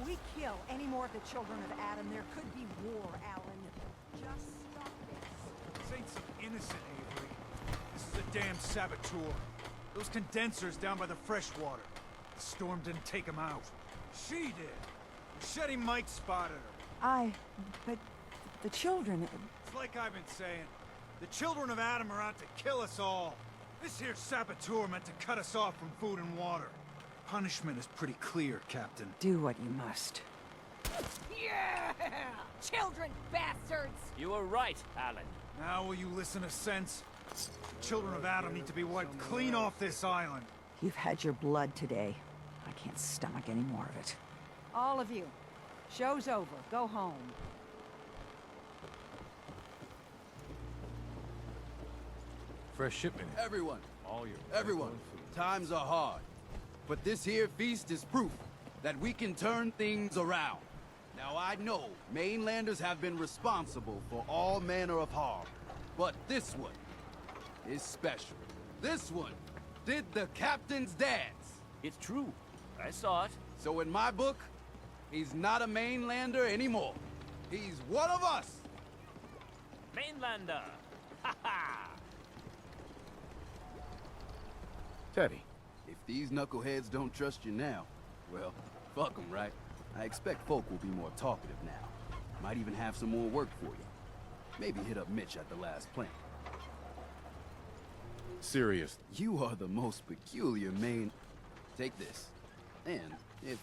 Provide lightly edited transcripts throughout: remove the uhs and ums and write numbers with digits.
If we kill any more of the children of Adam, there could be war, Alan. Just stop this. This ain't some innocent, Avery. This is a damn saboteur. Those condensers down by the freshwater. The storm didn't take them out. She did. Machete Mike spotted her. But the children... It's like I've been saying. The children of Adam are out to kill us all. This here saboteur meant to cut us off from food and water. Punishment is pretty clear, Captain. Do what you must. Yeah! Children bastards! You were right, Alan. Now will you listen to sense? The children of Adam need to be wiped clean off this island. You've had your blood today. I can't stomach any more of it. All of you. Show's over. Go home. Fresh shipment. Everyone, All your everyone, times are hard. But this here feast is proof that we can turn things around. Now I know mainlanders have been responsible for all manner of harm, but this one is special. This one did the captain's dance. It's true. I saw it. So in my book, he's not a mainlander anymore. He's one of us. Mainlander! Ha ha! Teddy. If these knuckleheads don't trust you now, well, fuck them, right? I expect folk will be more talkative now. Might even have some more work for you. Maybe hit up Mitch at the last plant. Serious. You are the most peculiar main... Take this. And if...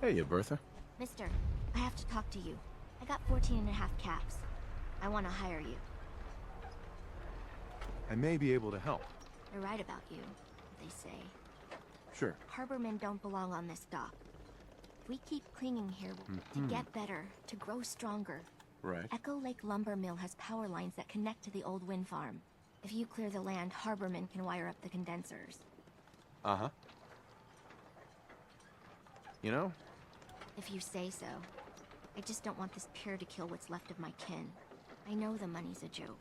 Hey, Bertha. Mister, I have to talk to you. I got 14 and a half caps. I want to hire you. I may be able to help. They're right about you, they say. Sure. Harbormen don't belong on this dock. If we keep clinging here to get better, to grow stronger. Right. Echo Lake Lumber Mill has power lines that connect to the old wind farm. If you clear the land, Harbormen can wire up the condensers. Uh-huh. You know, If you say so. I just don't want this pier to kill what's left of my kin. I know the money's a joke.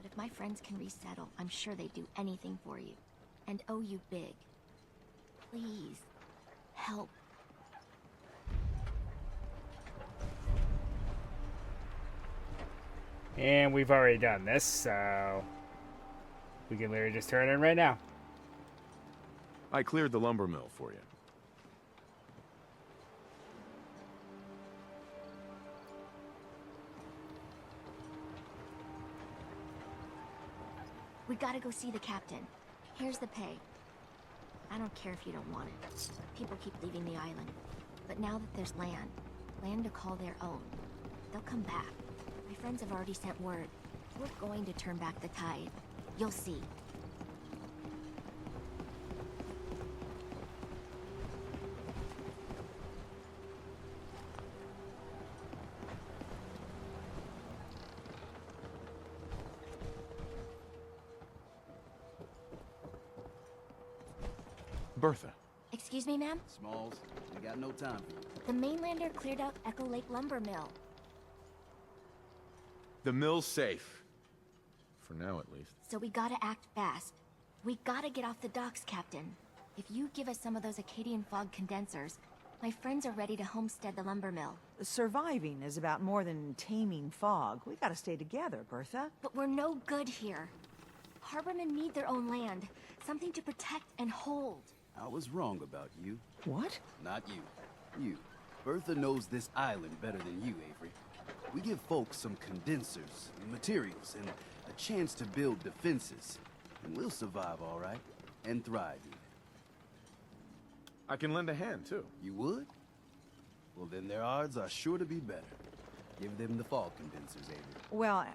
But if my friends can resettle, I'm sure they'd do anything for you. And owe you big. Please, help. And we've already done this, so we can literally just turn it in right now. I cleared the lumber mill for you. We gotta go see the captain. Here's the pay. I don't care if you don't want it. People keep leaving the island. But now that there's land to call their own, they'll come back. My friends have already sent word. We're going to turn back the tide. You'll see. Bertha. Excuse me, ma'am? Smalls, we got no time for you. The mainlander cleared out Echo Lake Lumber Mill. The mill's safe. For now, at least. So we gotta act fast. We gotta get off the docks, Captain. If you give us some of those Acadian fog condensers, my friends are ready to homestead the lumber mill. Surviving is about more than taming fog. We gotta stay together, Bertha. But we're no good here. Harbormen need their own land. Something to protect and hold. I was wrong about you. What? Not you. You. Bertha knows this island better than you, Avery. We give folks some condensers, materials, and a chance to build defenses. And we'll survive all right. And thrive even. I can lend a hand, too. You would? Well, then their odds are sure to be better. Give them the fog condensers, Avery. Well,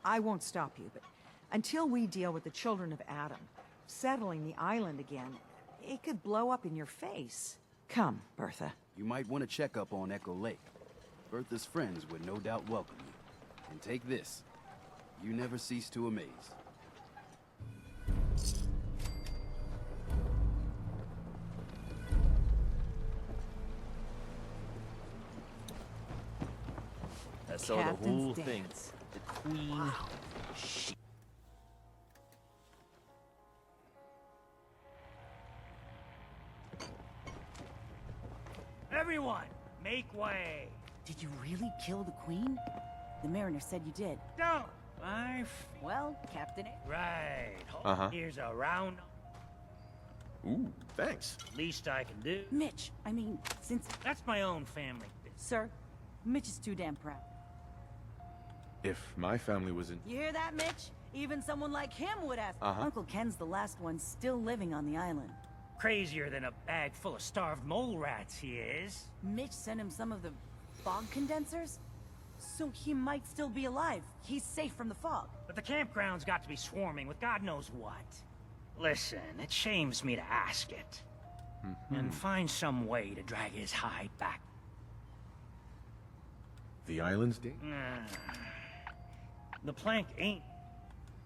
I won't stop you, but until we deal with the children of Adam, settling the island again, it could blow up in your face. Come, Bertha. You might want to check up on Echo Lake. Bertha's friends would no doubt welcome you. And take this. You never cease to amaze. I saw the captain's whole thing. dance. The queen. She. Everyone, make way. Did you really kill the queen? The mariner said you did. Don't. Well, Captain... Right. Uh-huh. Here's a round. Ooh, thanks. Least I can do. Mitch, I mean, since... That's my own family. Sir, Mitch is too damn proud. If my family was in... You hear that, Mitch? Even someone like him would ask. Uh-huh. Uncle Ken's the last one still living on the island. Crazier than a bag full of starved mole rats, he is. Mitch sent him some of the fog condensers? So he might still be alive. He's safe from the fog. But the campground's got to be swarming with God knows what. Listen, it shames me to ask it. And find some way to drag his hide back. The island's day? The plank ain't.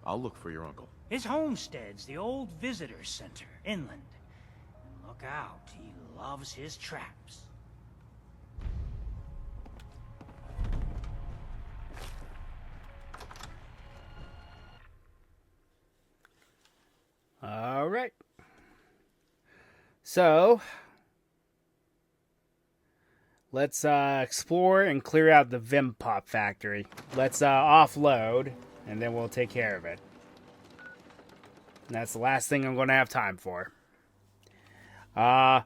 I'll look for your uncle. His homestead's the old visitor center, inland. And look out, he loves his traps. All right. So, let's explore and clear out the Vim Pop factory. Let's offload, and then we'll take care of it. And that's the last thing I'm going to have time for. Well,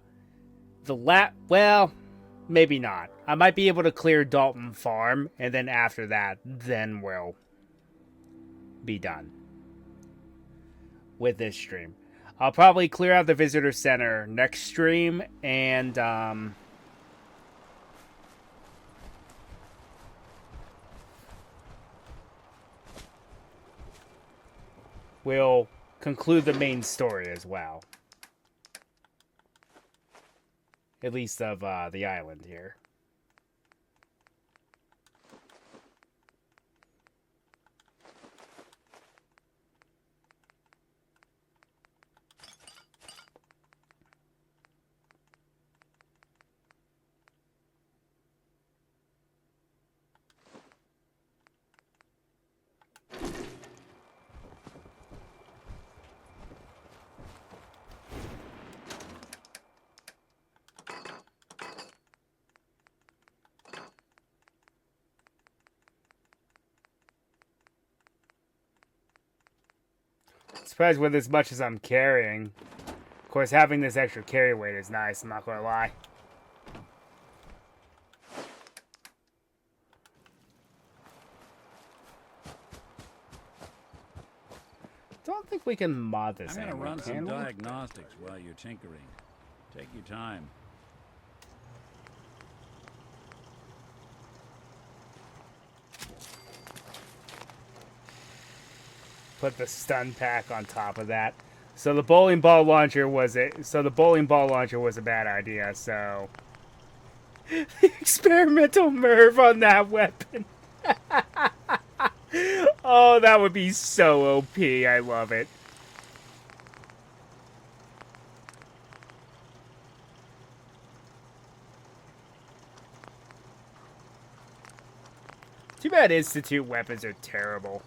maybe not. I might be able to clear Dalton Farm, and then after that, then we'll be done with this stream. I'll probably clear out the visitor center next stream, and we'll conclude the main story as well. At least of the island here. Surprised with as much as I'm carrying. Of course, having this extra carry weight is nice, I'm not going to lie. Don't think we can mod this I'm going to anymore, run some can we? diagnostics while you're tinkering. Take your time. Put the stun pack on top of that. So the bowling ball launcher was a bad idea, so the experimental Merv on that weapon. Oh, that would be so OP. I love it. Too bad Institute weapons are terrible.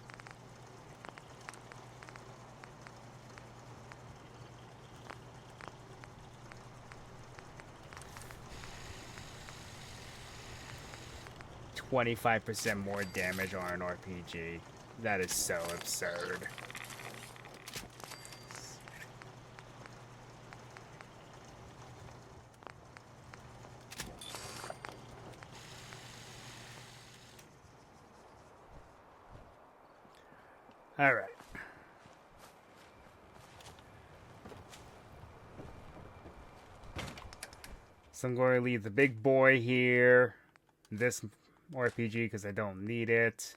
$25% more damage on an RPG. That is so absurd. All right. So I'm going to leave the big boy here. This RPG because I don't need it.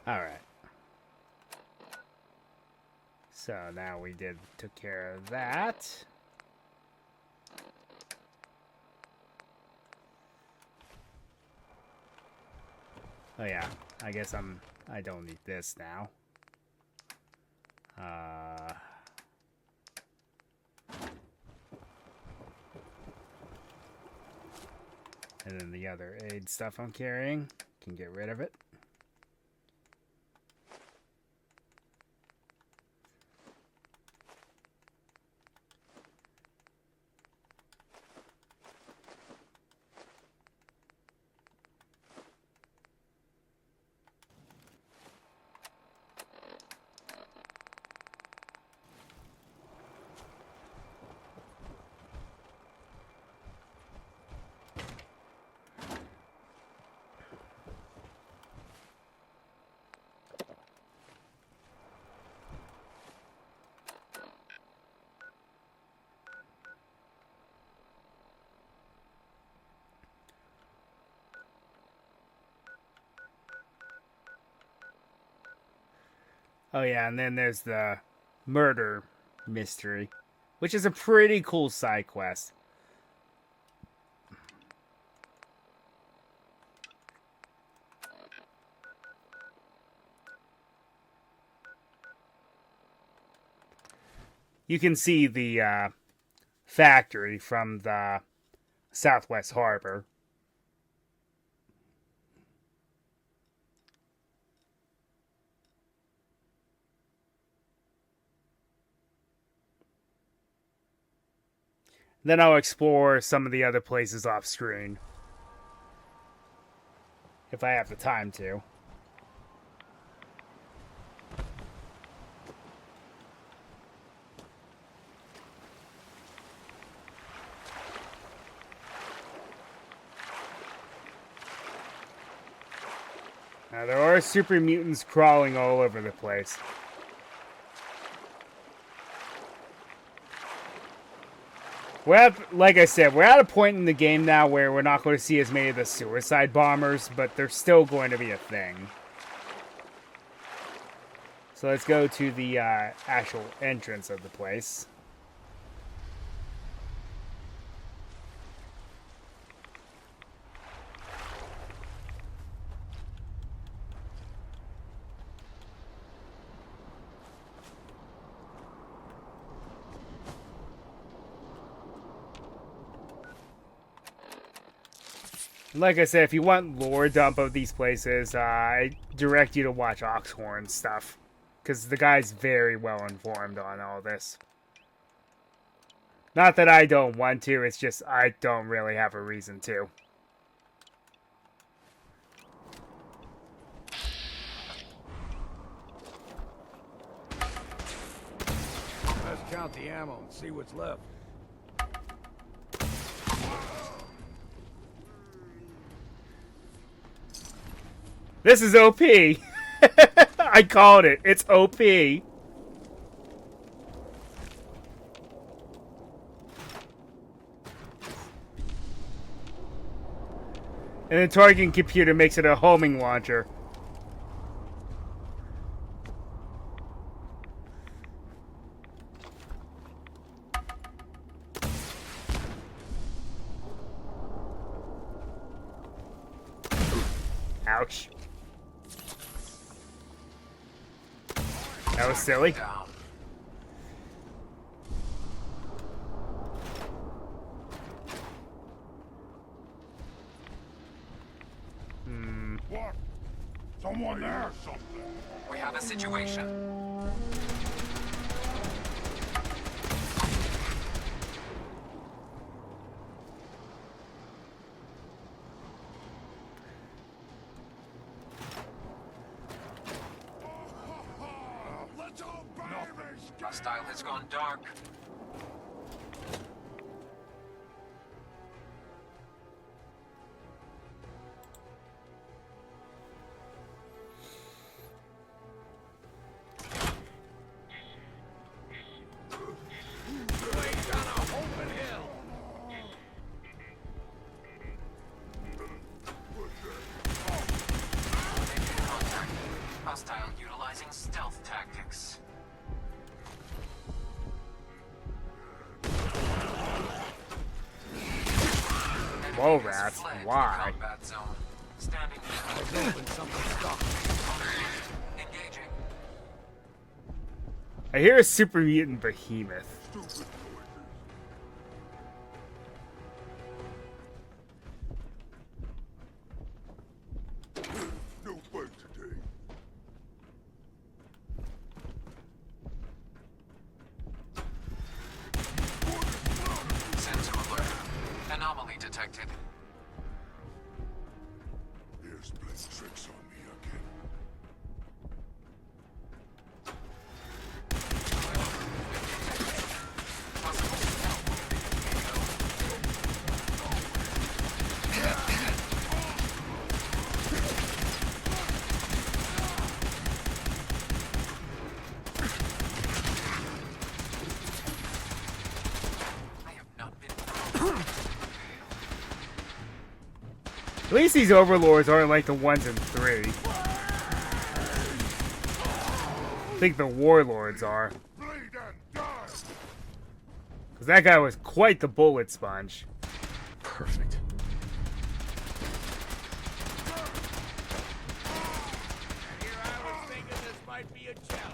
All right. So now we took care of that. Oh yeah, I guess I don't need this now. And then the other aid stuff I'm carrying, can get rid of it. Oh yeah, and then there's the murder mystery, which is a pretty cool side quest. You can see the factory from the Southwest Harbor. Then I'll explore some of the other places off screen. If I have the time to. Now, there are super mutants crawling all over the place. Like I said, we're at a point in the game now where we're not going to see as many of the suicide bombers, but they're still going to be a thing. So let's go to the actual entrance of the place. Like I said, if you want lore dump of these places, I direct you to watch Oxhorn stuff. Because the guy's very well informed on all this. Not that I don't want to, it's just I don't really have a reason to. Let's count the ammo and see what's left. This is OP. I called it. It's OP. And the targeting computer makes it a homing launcher. Ouch. That was silly. What? Someone there? We have a situation. Hostile has gone dark. Hostile utilizing stealth tactics. Whoa, rats. Why? Standing. Eyes open, something stuck. Engaging. I hear a super mutant behemoth. No fight today. Sensor alert. Anomaly detected. There's playing tricks on me again. At least these overlords aren't like the ones in 3. I think the warlords are. Because that guy was quite the bullet sponge. Perfect. Here I was thinking this might be a challenge.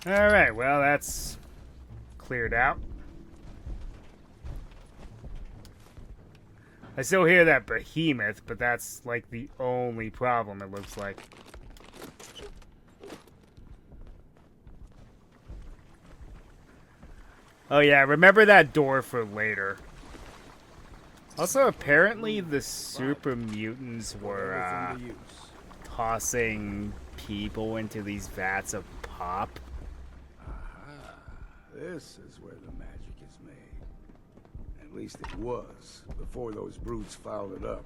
Alright, well, that's cleared out. I still hear that behemoth, but that's like the only problem, it looks like. Oh yeah, remember that door for later. Also, apparently the super mutants were tossing people into these vats of pop. This is where the magic is made. At least it was, before those brutes fouled it up.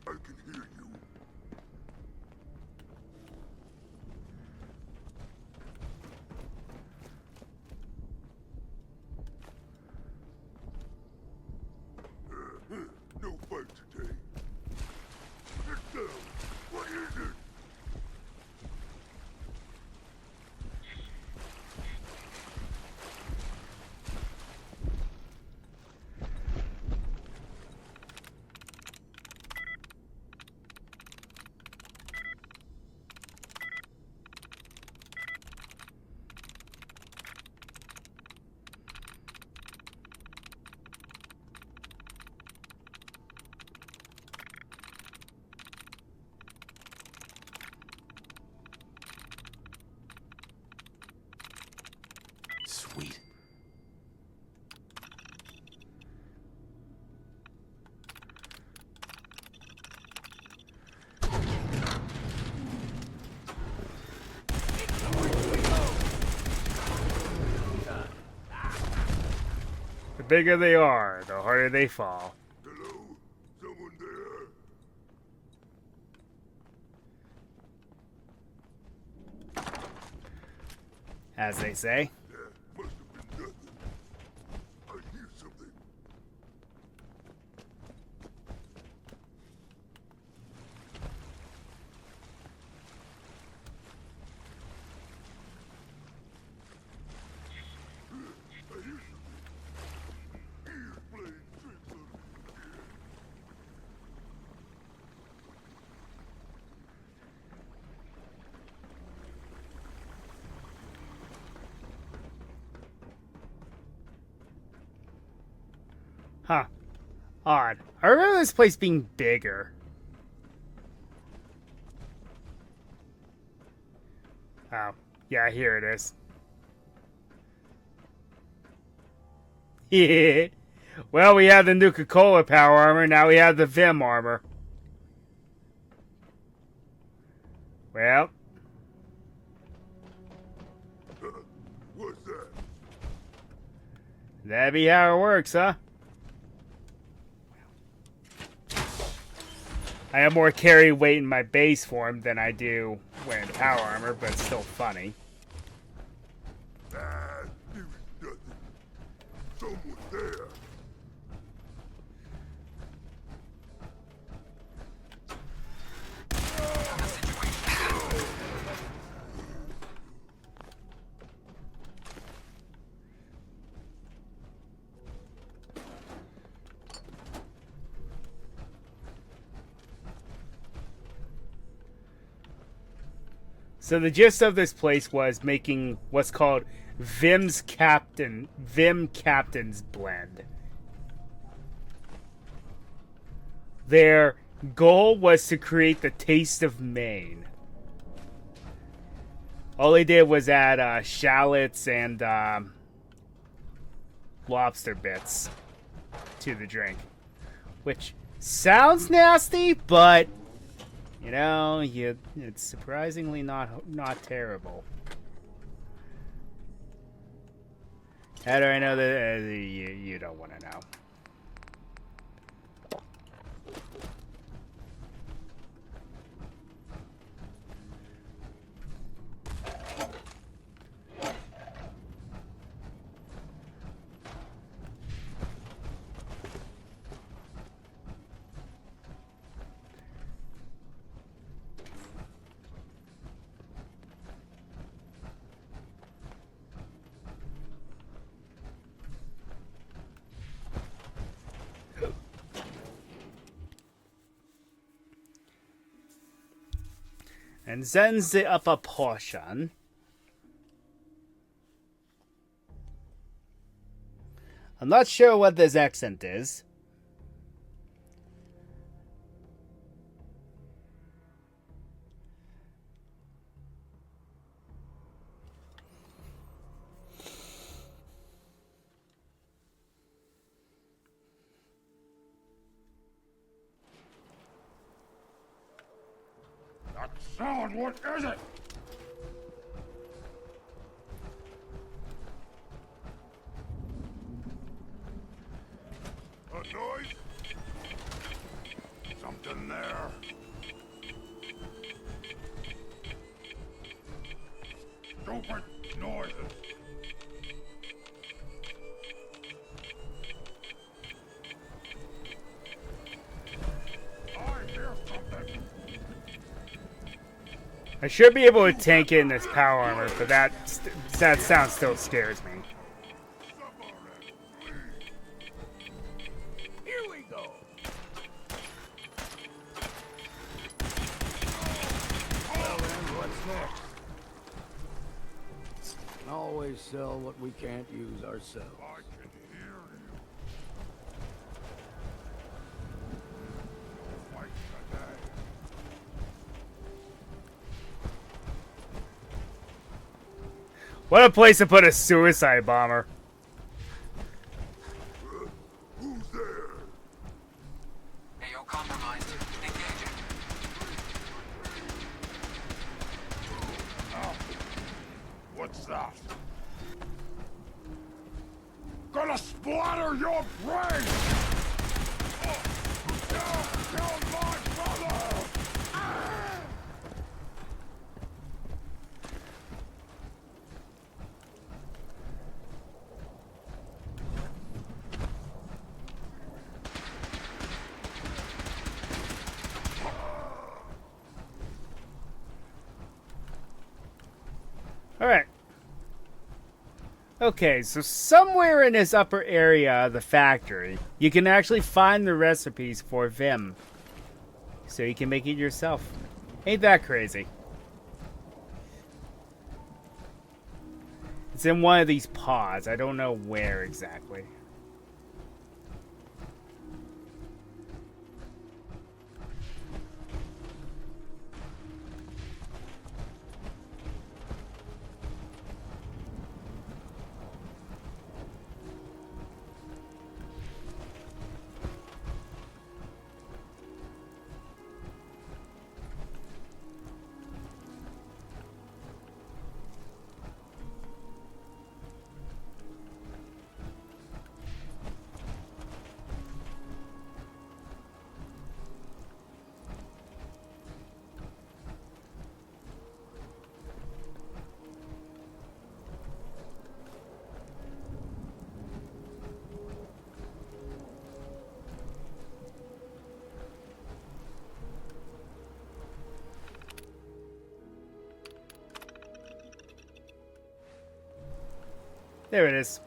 I can hear you. No fight today. Get down. What is it? Sweet. The bigger they are, the harder they fall. Hello? Someone there? As they say. That must have been nothing. I hear something. I hear something. He is playing tricks on me. Huh. Odd. I remember this place being bigger. Oh. Yeah, here it is. Yeah. Well, we have the Nuka-Cola power armor, now we have the Vim armor. Well. What's that? That'd be how it works, huh? I have more carry weight in my base form than I do wearing power armor, but it's still funny. Ah, there is nothing. Someone there. So the gist of this place was making what's called Vim Captain's Blend. Their goal was to create the taste of Maine. All they did was add shallots and lobster bits to the drink, which sounds nasty, but you know, it's surprisingly not terrible. How do I know that? You don't want to know. And then the upper portion. I'm not sure what this accent is. That sound, what is it? A noise? Something there. Stupid noises. I hear something. I should be able to tank it in this power armor, but that sound still scares me. Here we go. Well then, what's next? Can always sell what we can't use ourselves. I can hear you. Fight today. What a place to put a suicide bomber. Who's there? AO compromised. Engaging. Oh. What's that? Gonna splatter your brain! Oh. Don't kill my brother! Ah! Alright. Okay, so somewhere in this upper area of the factory, you can actually find the recipes for Vim. So you can make it yourself. Ain't that crazy? It's in one of these pods. I don't know where exactly. There it is.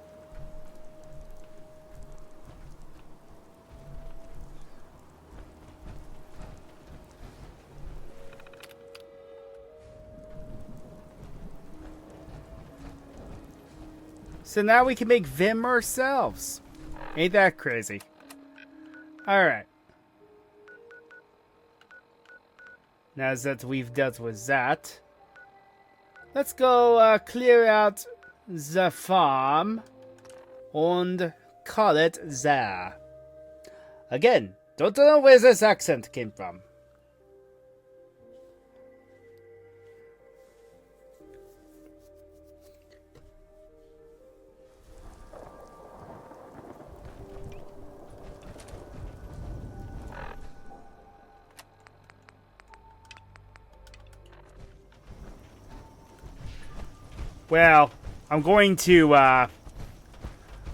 So now we can make Vim ourselves. Ain't that crazy? Alright. Now that we've dealt with that, let's go clear out the farm and call it there. Again, don't know where this accent came from. Well, I'm going to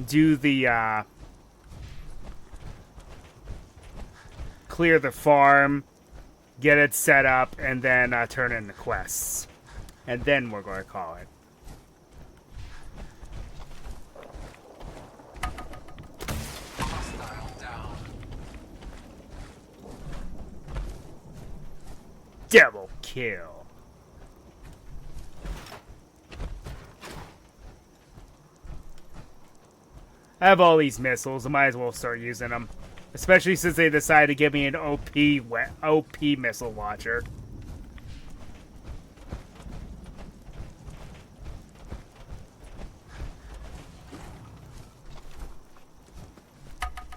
do the clear the farm, get it set up, and then turn in the quests. And then we're going to call it. Hostile down. Double kill. I have all these missiles. I might as well start using them. Especially since they decided to give me an OP missile launcher.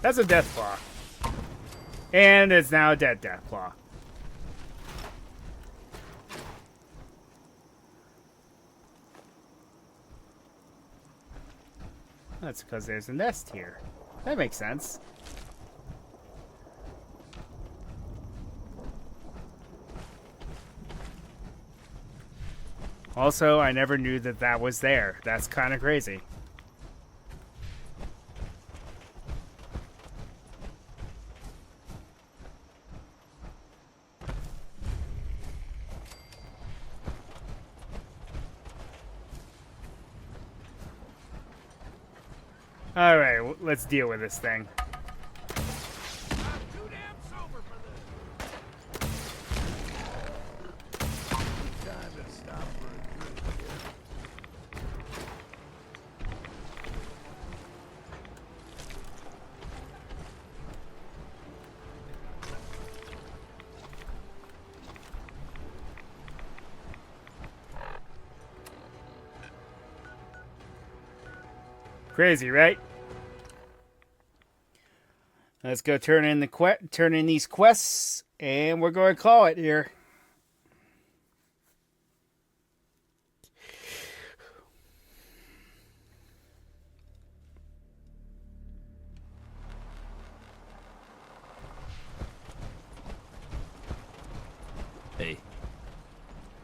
That's a Deathclaw. And it's now a dead Deathclaw. That's because there's a nest here. That makes sense. Also, I never knew that that was there. That's kind of crazy. Alright, let's deal with this thing. Crazy, right? Let's go turn in these quests, and we're going to call it here. Hey.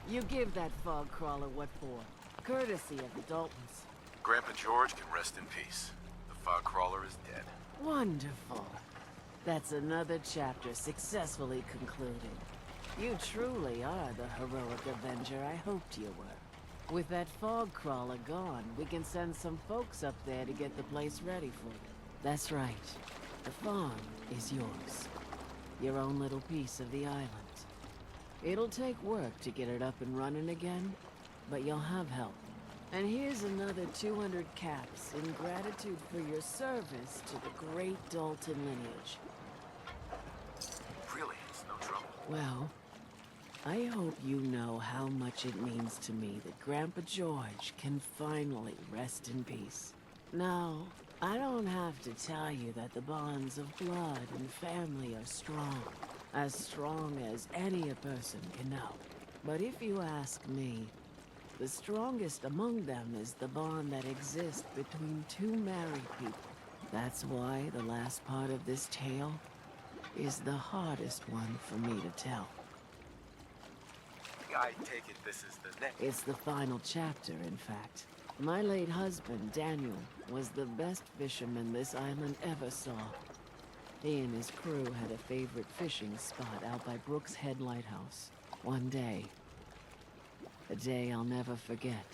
You give that fog crawler what for? Courtesy of the Daltons. Grandpa George can rest in peace. The fog crawler is dead. Wonderful. That's another chapter successfully concluded. You truly are the heroic avenger I hoped you were. With that fog crawler gone, we can send some folks up there to get the place ready for you. That's right. The farm is yours. Your own little piece of the island. It'll take work to get it up and running again, but you'll have help. And here's another 200 caps in gratitude for your service to the great Dalton lineage. Really, it's no trouble. Well, I hope you know how much it means to me that Grandpa George can finally rest in peace. Now, I don't have to tell you that the bonds of blood and family are strong. As strong as any a person can know. But if you ask me, the strongest among them is the bond that exists between two married people. That's why the last part of this tale is the hardest one for me to tell. I take it this is the next. It's the final chapter, in fact. My late husband, Daniel, was the best fisherman this island ever saw. He and his crew had a favorite fishing spot out by Brooks Head Lighthouse. One day, a day I'll never forget,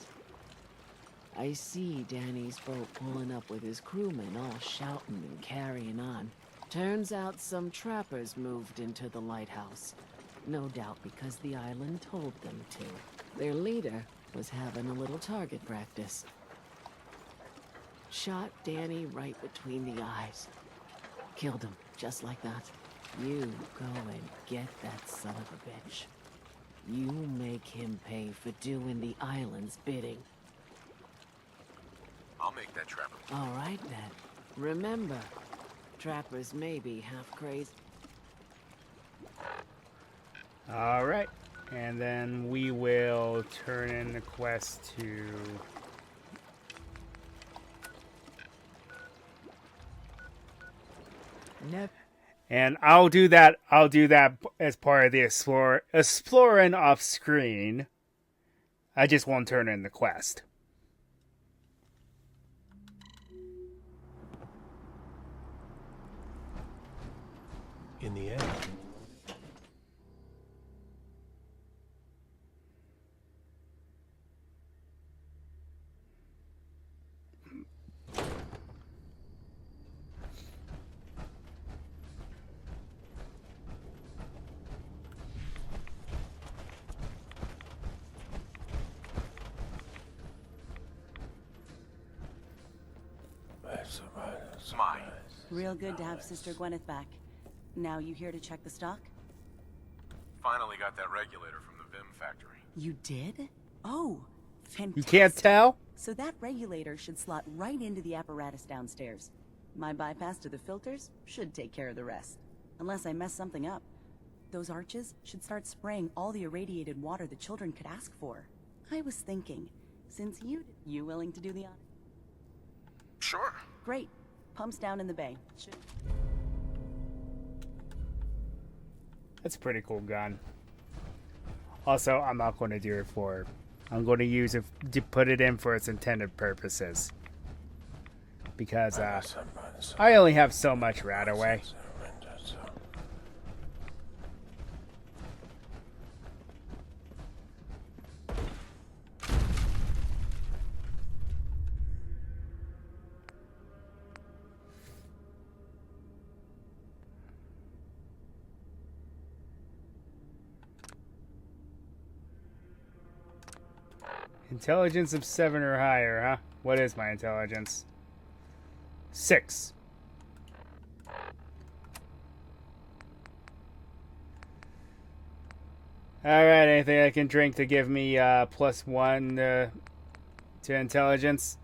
I see Danny's boat pulling up with his crewmen all shouting and carrying on. Turns out some trappers moved into the lighthouse. No doubt because the island told them to. Their leader was having a little target practice. Shot Danny right between the eyes. Killed him, just like that. You go and get that son of a bitch. You make him pay for doing the island's bidding. I'll make that trapper. All right, then. Remember, trappers may be half crazy. All right. And then we will turn in the quest to... Nope. And I'll do that as part of the exploring off screen. I just won't turn in the quest. In the end. Mine. Real good to have Sister Gwyneth back. Now you here to check the stock? Finally got that regulator from the Vim factory. You did? Oh, fantastic. You can't tell? So that regulator should slot right into the apparatus downstairs. My bypass to the filters should take care of the rest. Unless I mess something up. Those arches should start spraying all the irradiated water the children could ask for. I was thinking, since you willing to do the honor? Sure. Great. Pumps down in the bay. That's a pretty cool gun. Also, I'm not going to do it for... I'm going to use it to put it in for its intended purposes. Because I only have so much Radaway. Intelligence of 7 or higher, huh? What is my intelligence? 6. Alright, anything I can drink to give me +1 to intelligence?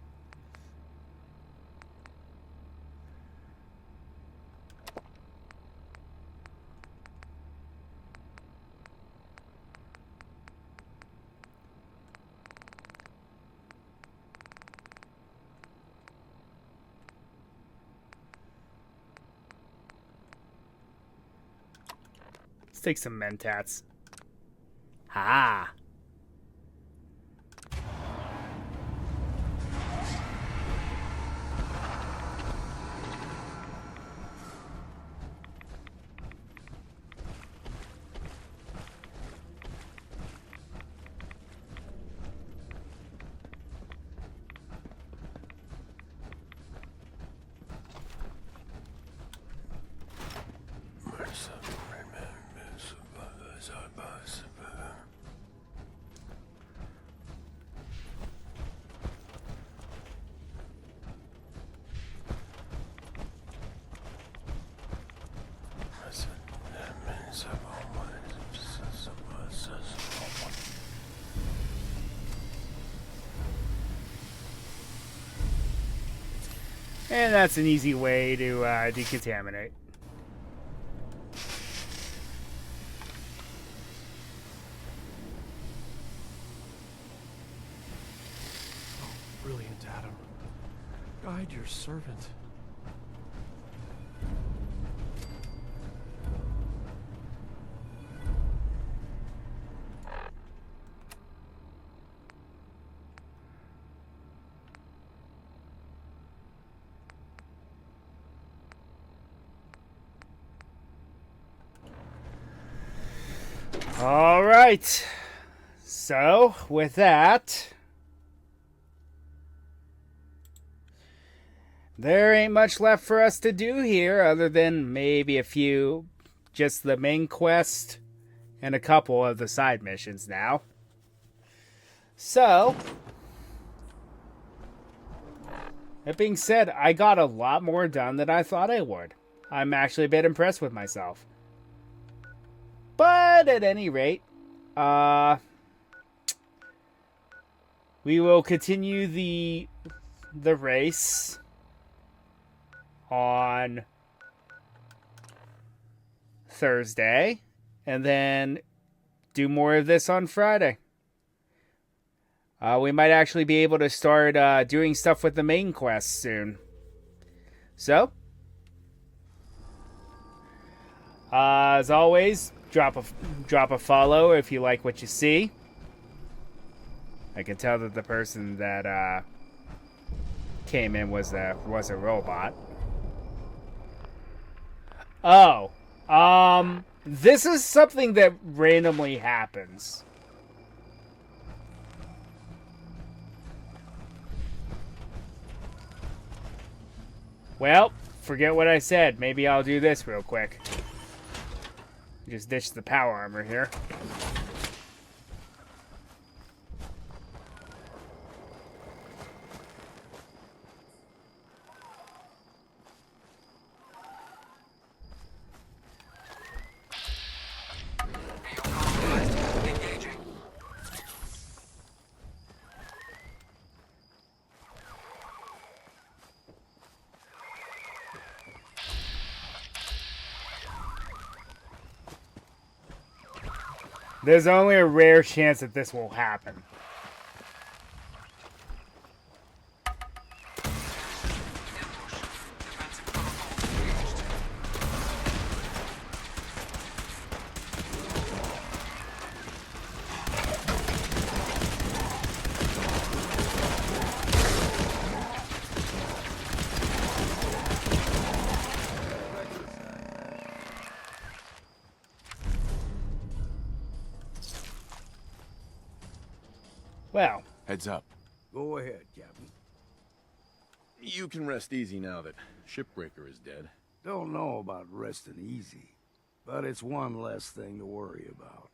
Take some mentats. Ha! And that's an easy way to decontaminate. Oh, brilliant, Adam. Guide your servant. All right. So, with that, there ain't much left for us to do here other than maybe a few, just the main quest and a couple of the side missions now. So, that being said, I got a lot more done than I thought I would. I'm actually a bit impressed with myself. But at any rate, we will continue the race on Thursday, and then do more of this on Friday. We might actually be able to start doing stuff with the main quest soon. So, as always, drop a follow if you like what you see. I can tell that the person that came in was a robot. Oh, this is something that randomly happens. Well, forget what I said. Maybe I'll do this real quick. Just ditch the power armor here. There's only a rare chance that this will happen. Well, heads up. Go ahead, Captain. You can rest easy now that Shipbreaker is dead. Don't know about resting easy, but it's one less thing to worry about.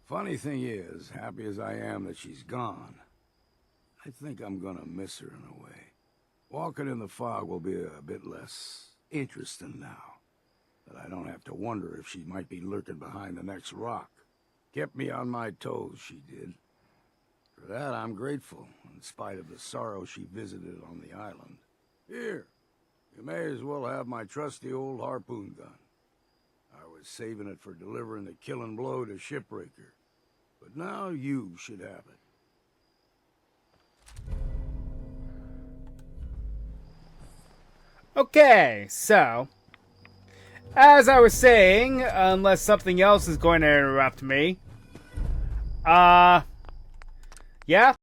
Funny thing is, happy as I am that she's gone, I think I'm gonna miss her in a way. Walking in the fog will be a bit less interesting now, but I don't have to wonder if she might be lurking behind the next rock. Kept me on my toes, she did. For that, I'm grateful, in spite of the sorrow she visited on the island. Here, you may as well have my trusty old harpoon gun. I was saving it for delivering the killing blow to Shipbreaker, but now you should have it. Okay, so, as I was saying, unless something else is going to interrupt me, yeah,